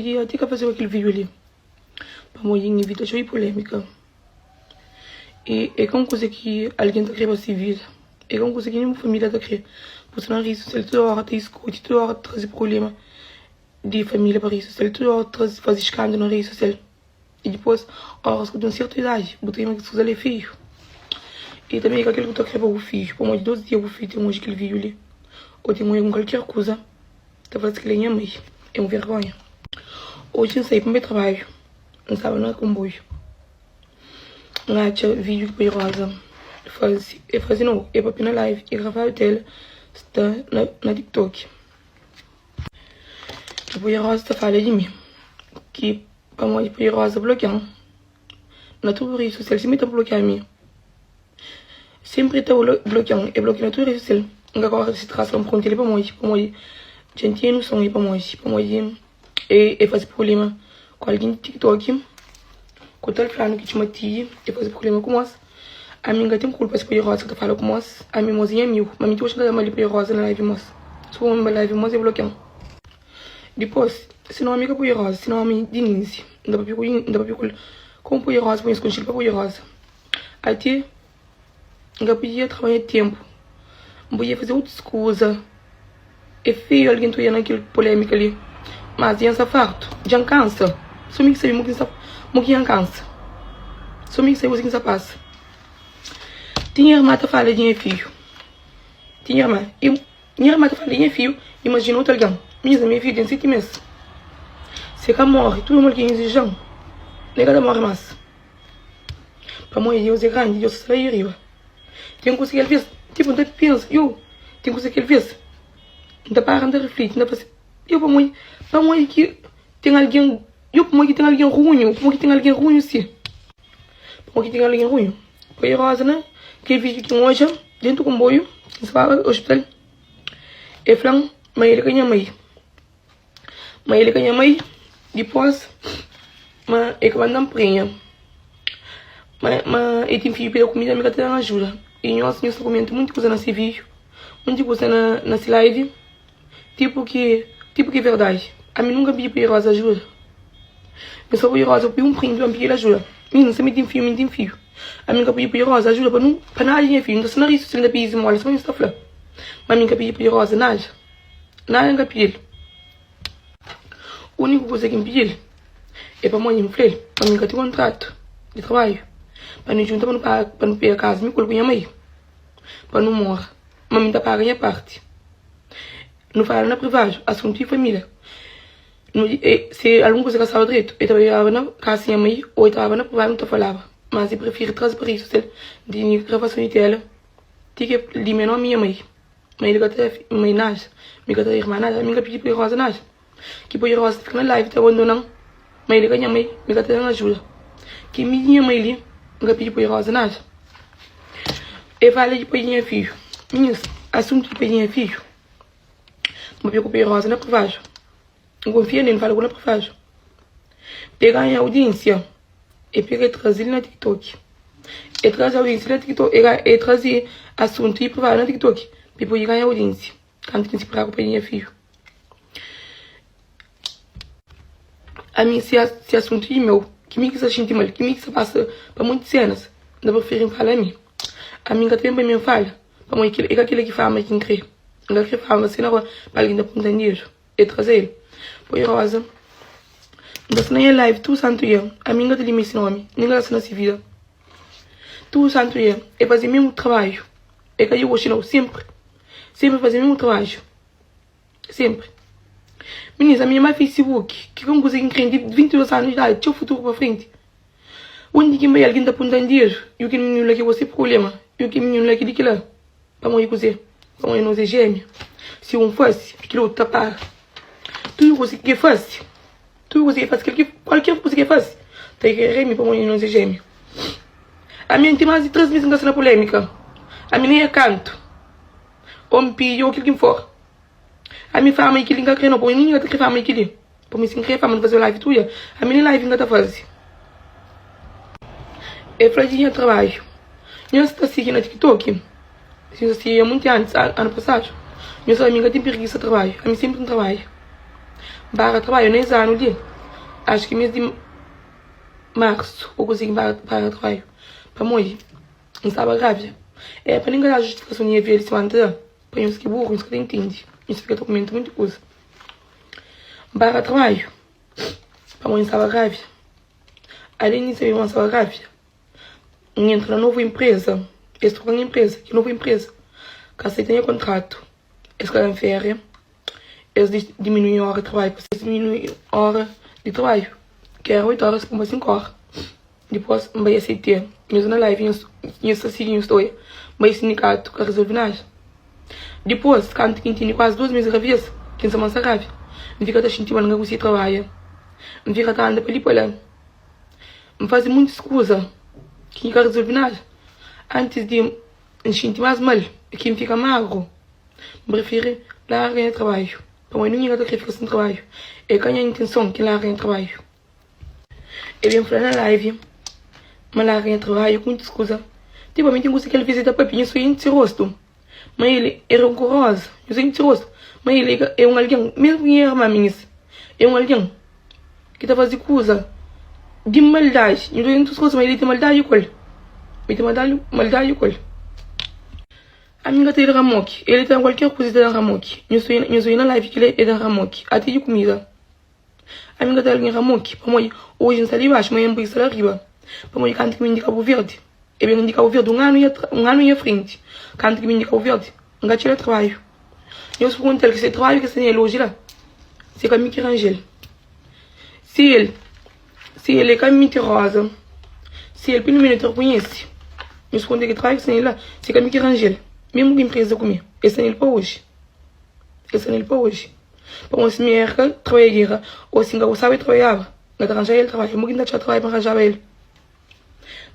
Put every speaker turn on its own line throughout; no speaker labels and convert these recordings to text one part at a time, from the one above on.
podia até fazer aquele vídeo ali. Para morrer em vida, foi polêmica. E é como coisa que alguém está querendo civil. É como coisa que nenhuma família está querendo. Por isso, na rede social, toda hora tem escute, toda hora traz problema de família para a rede social, toda hora faz escândalo na rede social. E depois, horas com uma certa idade, botei uma que se usa filho. E também aquele que está querendo o filho. Por mais de 12 dias, o filho tem aquele vídeo ali. Ou tem com qualquer coisa. Está fazendo que ele é minha mãe. É uma vergonha. Hoje eu saí para o meu trabalho. Não estava no comboio. Lá tinha vídeo que rosa. Eu fazia não. Eu papi na live. Eu gravava dela. Está na TikTok. Depois a rosa está falando de mim. Que para mim depois a rosa bloqueando. Na tua rede social. Sempre está bloqueando a mim. Sempre está bloqueando. Eu bloqueio na tua rede social. Agora se traça um controle para mim. Para mim. Gente, eu não sou para mim. Para mim. Eu faço problema com alguém de TikTok. Com tal plano que tinha tia, eu fazia problema com nós. A minha tem culpa se foi rosa que tá falando com nós. A minha mozinha é mil. Mas eu acho que ela é ali rosa na live nós. Se for uma live nós eu bloqueio. Depois, se não amiga foi rosa, se não amiga Denise, ainda para picar. Como foi rosa, põe escondido para foi rosa. Até ainda podia trabalhar tempo. Não podia fazer outra coisa. É feio alguém tu ia naquele polêmica ali. Mas ia farto, já cansa. Só me sei muito que cansa. Só me sei o que passa. Tinha irmã que fala de filho. Tinha irmã. Minha irmã que fala de filho. Imagina outro alguém. Minha filha tem 7 meses. Se ela morre, tudo mal que exigem. Nega morre mais. Para morrer, Deus é grande, Deus está aí arriba. Tem coisa que ele fez. Tipo, não pensa. Tem coisa que ele fez. Não para de refletir. Não para para morrer que tem alguém. Como que tem alguém ruim, como que tem alguém ruim, sim. Como que tem alguém ruim. Foi rosa, né? Que vídeo que hoje, dentro do comboio, se vai ao hospital. E falam, mas ele ganha mãe. Mas ele ganha mãe, depois, mas ele vai dar prenha. Mas ele tem filho pela comida, amiga até ajuda. E nós comendo muita coisa nesse vídeo, muita coisa nessa live, tipo que é verdade. A mim nunca pedi para rosa ajuda. Eu só fui rosa, eu pedi print, eu pedi ajuda. Menina, você me tem filho. A minha pedi rosa ajuda para nada de filho. Não sei se não é isso, se ainda pedi mola, só me está falando. Mas a minha pedi rosa, nada. Nada nunca pedi. A única coisa que me pedi é para mãe e meu filho, para mim que tem contrato de trabalho. Para não juntar para não pegar a casa, me coloco minha mãe. Para não morrer. Mas me dá para ganhar parte. Não fala na privada, assunto de família. Se alguma coisa que eu estava direito, eu trabalhava na casa da minha mãe, ou eu estava na privada, não falava. Mas eu prefiro trazer para isso, de gravação de tela, tinha que eliminar a minha mãe. Mas ele até mãe nada, me até irmã nada, me pedi para rosa nada. Que para rosa ficar na live, está abandonando. Mas ele ganha mãe, me até ajuda. Que minha mãe ali, me pedi para rosa nada. Eu falo de para filho. Minhas, assunto de para filho. Me preocupei rosa na privada. Não confia nele, fala com a privada. Pegar em audiência. E peguei e trazer na TikTok. E trazer audiência na TikTok. E trazer assunto e privado na TikTok. Para poder ganhar audiência. Quando tem que se preocupar com filho. A mim, se assunto é meu, que me que se sente mal, que me que se passa para muitas cenas, não prefiro falar a mim. A mim que também me fala. Para mim, é aquele que fala, mas quem crê. Não que fala, assim, não, para alguém da ponta dinheiro. E trazer ele. Pois rosa. Mas nem é live, tu santo ia. A minha te limite nome. Ninguém lá se nasce vida. Tu santo ia. É fazer o mesmo trabalho. É que eu gosto não. Sempre. Sempre fazer o mesmo trabalho. Sempre. Meninas, a minha mãe Facebook. Que como conseguem crer de 22 anos de idade. Tinha o futuro para frente. Onde que vai alguém da ponta dinheiro. E o que menino lá que você problema. E o que menino lá que diz que lá. Para morrer cozer. Para morrer não ser gêmeo. Se um fosse, aquilo tapar. Tu consegue que faz? Tu consegue fazer qualquer coisa que faz? Tem que remi para mim não ser gêmeo. A minha tem mais de 3 meses na polêmica. A minha nem é canto. Ou me pediu aquilo que for. A minha fama é que linka crendo, porque ninguém tem fama é que li. Por mim sem querer fama de fazer live tuya. A minha live ainda tá fazendo. É fragilha trabalho. Eu estou seguindo na TikTok. Eu assisti há muito antes, ano passado. Eu sou amiga tem preguiça de trabalho. A mim sempre não trabalho. Barra trabalho, nem anos ali. acho que mês de março, eu consegui para trabalho. Para morrer. Não estava grávida. É, para ninguém dar justificação de ver ele se manter. Para uns que burro, uns que não entende. Isso fica documento muito coisa. Para trabalho. Para mãe estava grávida. Além disso, eu estava grávida. E entra na nova empresa. Eles trocam a empresa. Que nova empresa? Que aceitam o contrato. Eles querem férias. Eles diminuem a hora de trabalho. Eles diminuem a hora de trabalho. Que era 8 horas para 5 horas. Depois, vai aceitar. Eu na live, eu estou. Vai sindicato que resolve nada. Depois, quando eu tenho quase 2 meses de gravidez, que eu sou mais grávida, eu fico a sentir que eu não consigo trabalhar. Eu fico a andar para lá. Eu faço muita excusa. Que não resolve nada. Antes de eu sentir mais mal, que eu fico magro, eu prefiro largar o trabalho. Para mim, não é que eu fico sem trabalho. É que a minha intenção que largar o trabalho. Eu venho falar na live, mas largar o trabalho com muita excusa. Tipo, a mim tem que ele visita para mim, eu sou de rosto. Mas ele é rancoroso, eu sou de rosto. Mas ele é um alguém, mesmo que é maminhas, é um alguém que está fazendo coisa de maldade. Eu não estou mas ele tem maldade com ele. Ele tem maldade com ele. A minha gata é ramoque, ele tem qualquer coisa de ramoque. Eu sou na live que ele é de ramoque, até de comida. A minha gata é ramoque, para mim, hoje não está ali baixo, mas não está lá arriba. Para mim, canto que me indica Cabo Verde. Eu venho de Cabo Verde um ano e à frente. Canto que me indica Cabo Verde, um gato de trabalho. Eu se pergunto que esse trabalho que você tem hoje lá, se é caminho que arranja ele. Se ele é caminho mentirosa, se ele pelo menos te reconhece, eu se pergunto que trabalho que você tem lá, se é caminho que arranja ele. Mesmo que empresa comigo, esse é ele para hoje. Esse é ele para hoje. Para uma semelhança, trabalhar, ou se não sabe trabalhar, não arranjar ele trabalho, eu não trabalho para arranjar ele.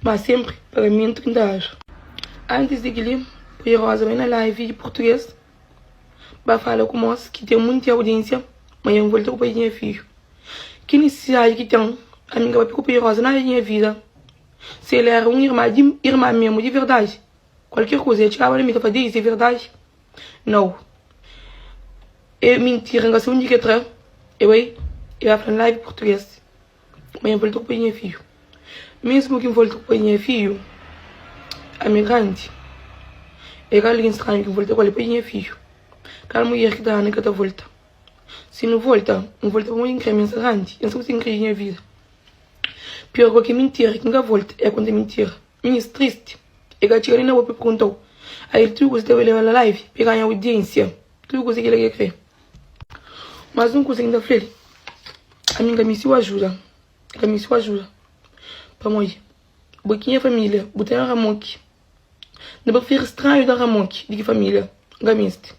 Mas sempre pagamento que dá. Antes de que eu rosa bem na live de português, vai falar com moço que tem muita audiência, mas eu volto para o meu filho. Que necessidade que tem, a minha vai ficar rosa na minha vida. Se ele era um irmã mesmo de verdade, qualquer coisa, ele chegava na minha para dizer verdade. Não. É mentira, não sei onde que é. Eu vai falar na live de português, mas eu volto para o meu filho. Mesmo que eu volte para o meu filho, a minha grande, é alguém estranho que volta para o meu filho. Aquela mulher que está na que volta. Se não volta, não volta para o meu grande, eu não sei o que tem que ir na vida. Pior que mentira, que nunca volta, é quando é mentira. Minha triste. É que a tia Lina perguntou. Aí tu gosta de levar na live, pegar a audiência. Tu gosta que ele quer crer. Mas não consegue ainda fazer. A minha missão ajuda. A missão ajuda. Para mim, boquinha família, botar na Ramoque. Não prefiro estranho da Ramoque, de que família, gamiste.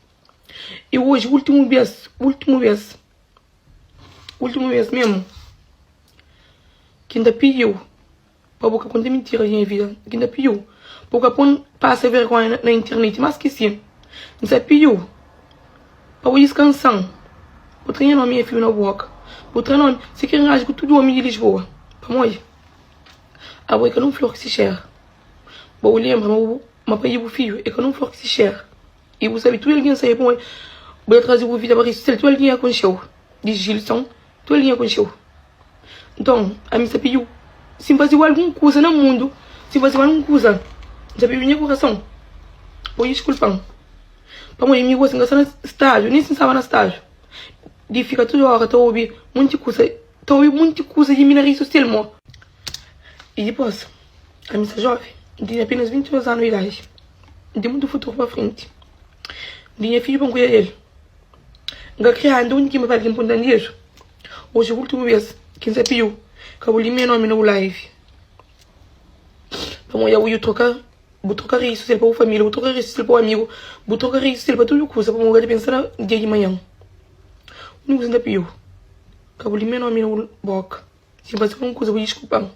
E hoje, último mês mesmo, que ainda pediu, para boca contar mentira na minha vida, que ainda pediu, porque passa vergonha na internet, mas que sim, não pediu, para eu descansar, para treinar a minha filha na boca, para treinar, se quer rasgar tudo o homem de Lisboa, para mim. A boa é que não flor que se cheira. Bom, lembra, mas para ir o filho, é que não flor que se cheira. E você sabe, tu alguém sai para mim, vou trazer o vídeo para isso, tu alguém aconteceu. Diz Gilson, tu alguém aconteceu. Então, a mim se pediu, se fazer alguma coisa no mundo, se fazer alguma coisa, já pediu minha coração. Vou desculpar. Para mim, eu gosto de gastar no estágio, nem se estava no estágio. De ficar toda hora, estou a ouvir muita coisa de minha rede social, mo. E depois, a minha jovem, tinha apenas 22 anos de idade. Tem muito futuro para frente. Tinha filho para cuidar dele. Não criando um que me vai limpar o dinheiro. Hoje, a última vez, quem se pediu, que eu vou meu nome no live. Para mim, eu vou trocar isso para a família, vou trocar isso para o amigo, vou trocar isso para tudo coisa, para eu pensar no dia de manhã. O único que se pediu, que eu vou meu nome no boca. Se fazer alguma coisa, eu vou desculpar.